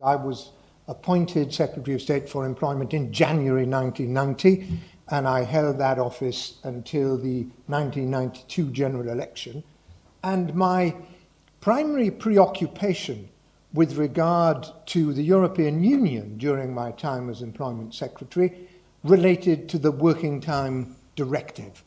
I was appointed Secretary of State for Employment in January 1990, and I held that office until the 1992 general election. And my primary preoccupation with regard to the European Union during my time as Employment Secretary related to the Working Time Directive.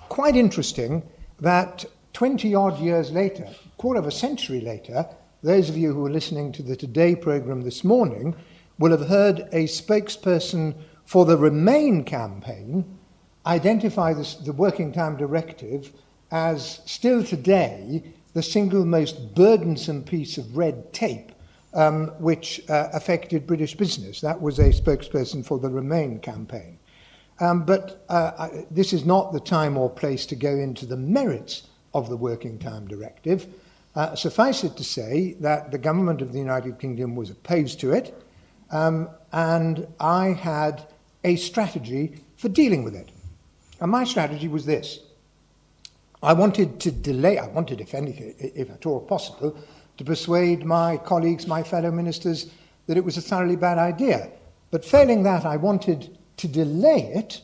Quite interesting that 20-odd years later, quarter of a century later, those of you who are listening to the Today programme this morning will have heard a spokesperson for the Remain campaign identify the Working Time Directive as still today the single most burdensome piece of red tape which affected British business. That was a spokesperson for the Remain campaign. But this is not the time or place to go into the merits of the Working Time Directive. Suffice it to say that the government of the United Kingdom was opposed to it, and I had a strategy for dealing with it. And my strategy was this. I wanted, if anything, if at all possible, to persuade my colleagues, my fellow ministers, that it was a thoroughly bad idea. But failing that, I wanted to delay it,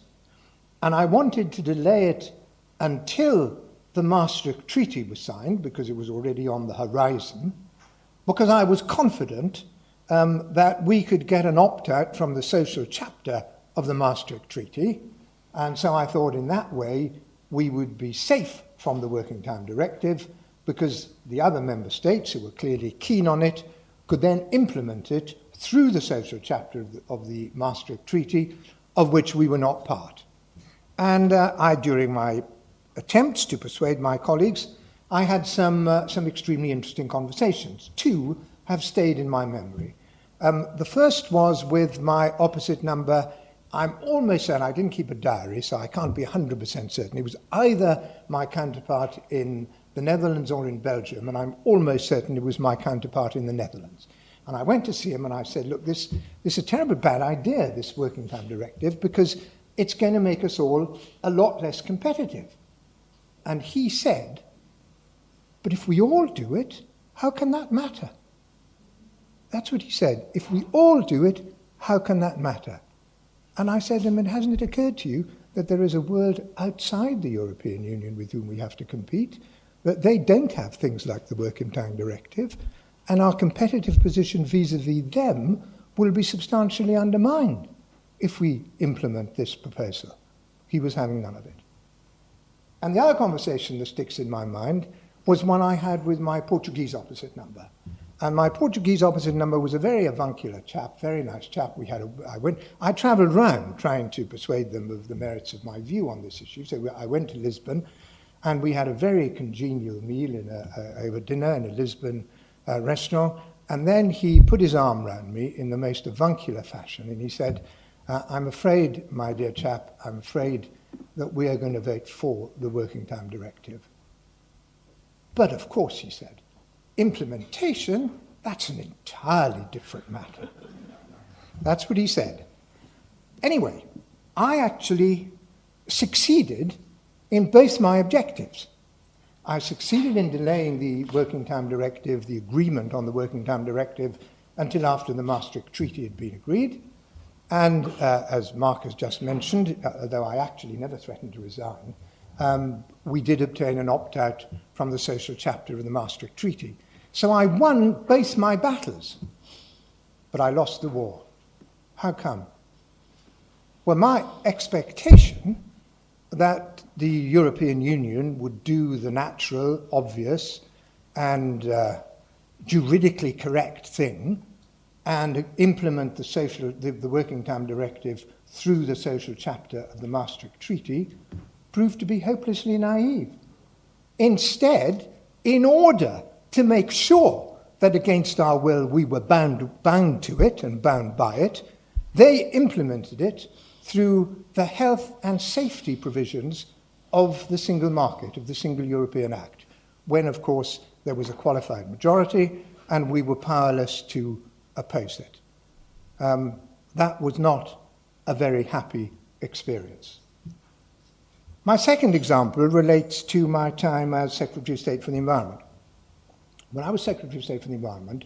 and I wanted to delay it until the Maastricht Treaty was signed, because it was already on the horizon, because I was confident that we could get an opt-out from the social chapter of the Maastricht Treaty, and so I thought in that way we would be safe from the Working Time Directive, because the other member states who were clearly keen on it could then implement it through the social chapter of the Maastricht Treaty, of which we were not part. And during my attempts to persuade my colleagues, I had some extremely interesting conversations. Two have stayed in my memory. The first was with my opposite number. I'm almost certain, I didn't keep a diary, so I can't be 100% certain. It was either my counterpart in the Netherlands or in Belgium, and I'm almost certain it was my counterpart in the Netherlands. And I went to see him and I said, look, this is a terribly bad idea, this Working Time Directive, because it's going to make us all a lot less competitive. And he said, but if we all do it, how can that matter? That's what he said. If we all do it, how can that matter? And I said to him, and hasn't it occurred to you that there is a world outside the European Union with whom we have to compete, that they don't have things like the Working Time Directive, and our competitive position vis-à-vis them will be substantially undermined if we implement this proposal. He was having none of it. And the other conversation that sticks in my mind was one I had with my Portuguese opposite number. And my Portuguese opposite number was a very avuncular chap, very nice chap. I travelled around trying to persuade them of the merits of my view on this issue. So I went to Lisbon, and we had a very congenial meal over dinner in a Lisbon restaurant. And then he put his arm around me in the most avuncular fashion, and he said, I'm afraid, my dear chap, I'm afraid that we are going to vote for the Working Time Directive. But of course, he said, implementation, that's an entirely different matter. That's what he said. Anyway, I actually succeeded in both my objectives. I succeeded in delaying the Working Time Directive, the agreement on the Working Time Directive, until after the Maastricht Treaty had been agreed. And as Mark has just mentioned, although I actually never threatened to resign, we did obtain an opt-out from the social chapter of the Maastricht Treaty. So I won both my battles, but I lost the war. How come? Well, my expectation that the European Union would do the natural, obvious, and juridically correct thing and implement the Working Time Directive through the social chapter of the Maastricht Treaty proved to be hopelessly naive. Instead, in order to make sure that against our will we were bound to it and bound by it, they implemented it through the health and safety provisions of the single market, of the Single European Act, when, of course, there was a qualified majority and we were powerless to oppose it. That was not a very happy experience. My second example relates to my time as Secretary of State for the Environment. When I was Secretary of State for the Environment,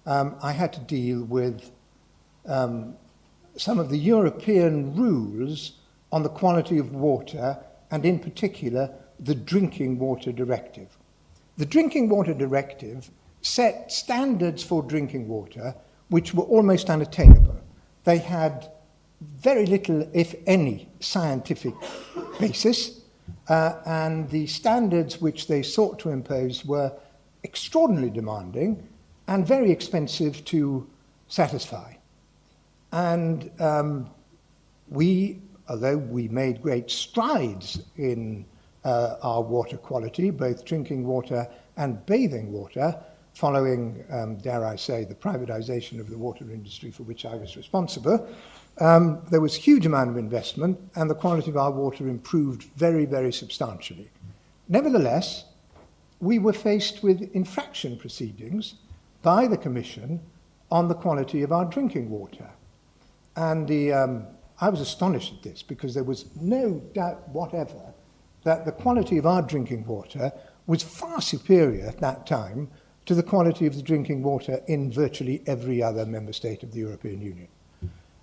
I had to deal with some of the European rules on the quality of water, and in particular, the Drinking Water Directive. The Drinking Water Directive set standards for drinking water which were almost unattainable. They had very little, if any, scientific basis, and the standards which they sought to impose were extraordinarily demanding and very expensive to satisfy. And although we made great strides in our water quality, both drinking water and bathing water, following, dare I say, the privatization of the water industry for which I was responsible, there was a huge amount of investment and the quality of our water improved very, very substantially. Nevertheless, we were faced with infraction proceedings by the Commission on the quality of our drinking water. And I was astonished at this because there was no doubt whatever that the quality of our drinking water was far superior at that time to the quality of the drinking water in virtually every other member state of the European Union.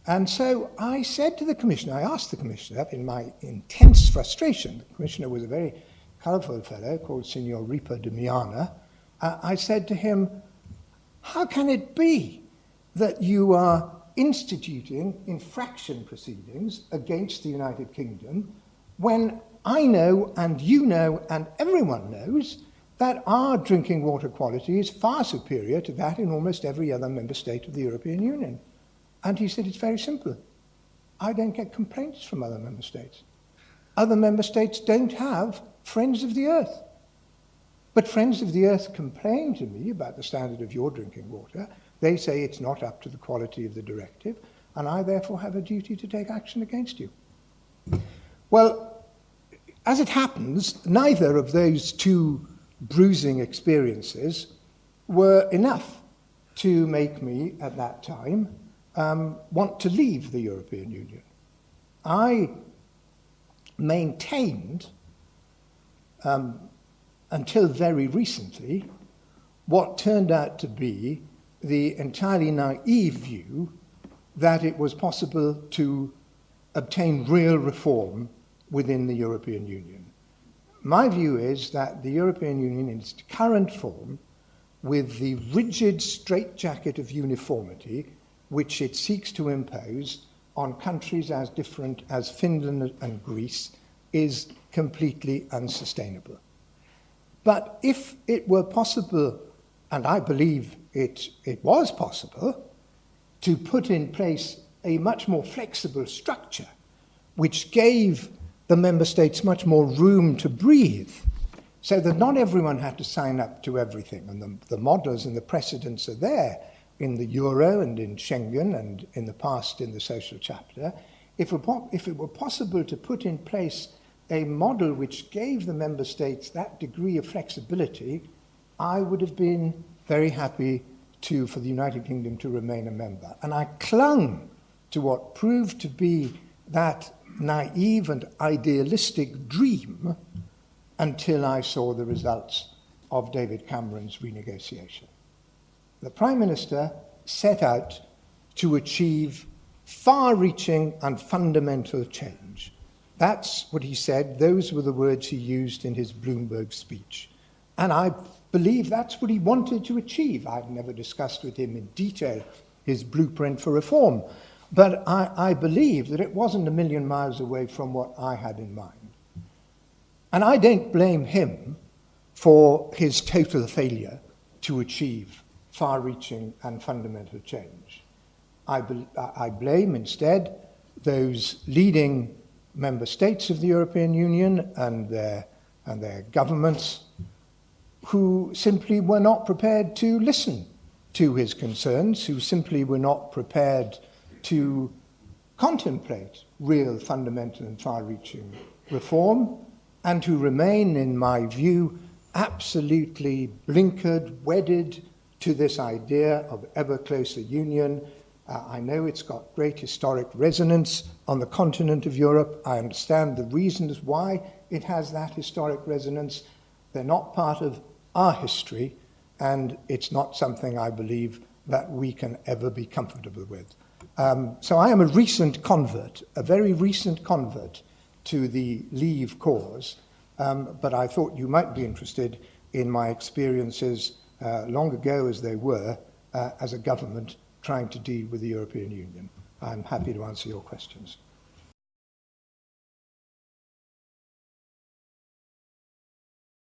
And so I said to the Commissioner, I asked the Commissioner, in my intense frustration, the Commissioner was a very colourful fellow called Signor Ripa de Miana, I said to him, how can it be that you are instituting infraction proceedings against the United Kingdom when I know and you know and everyone knows that our drinking water quality is far superior to that in almost every other member state of the European Union? And he said, it's very simple. I don't get complaints from other member states. Other member states don't have Friends of the Earth. But Friends of the Earth complain to me about the standard of your drinking water. They say it's not up to the quality of the directive, and I therefore have a duty to take action against you. Well, as it happens, neither of those two bruising experiences were enough to make me, at that time, want to leave the European Union. I maintained, until very recently, what turned out to be the entirely naive view that it was possible to obtain real reform within the European Union. My view is that the European Union in its current form, with the rigid straitjacket of uniformity which it seeks to impose on countries as different as Finland and Greece, is completely unsustainable. But if it were possible, and I believe it was possible, to put in place a much more flexible structure which gave the member states much more room to breathe, so that not everyone had to sign up to everything. And the models and the precedents are there in the Euro and in Schengen and in the past in the social chapter. If it were possible to put in place a model which gave the member states that degree of flexibility, I would have been very happy for the United Kingdom to remain a member. And I clung to what proved to be that naive and idealistic dream until I saw the results of David Cameron's renegotiation. The Prime Minister set out to achieve far-reaching and fundamental change. That's what he said. Those were the words he used in his Bloomberg speech. And I believe that's what he wanted to achieve. I've never discussed with him in detail his blueprint for reform, but I believe that it wasn't a million miles away from what I had in mind. And I don't blame him for his total failure to achieve far-reaching and fundamental change. I blame instead those leading member states of the European Union and their governments who simply were not prepared to listen to his concerns, who simply were not prepared to contemplate real fundamental and far-reaching reform, and who remain, in my view, absolutely blinkered, wedded to this idea of ever closer union. I know it's got great historic resonance on the continent of Europe. I understand the reasons why it has that historic resonance. They're not part of our history, and it's not something I believe that we can ever be comfortable with. So I am a recent convert, a very recent convert to the Leave cause, but I thought you might be interested in my experiences long ago as they were as a government trying to deal with the European Union. I'm happy to answer your questions.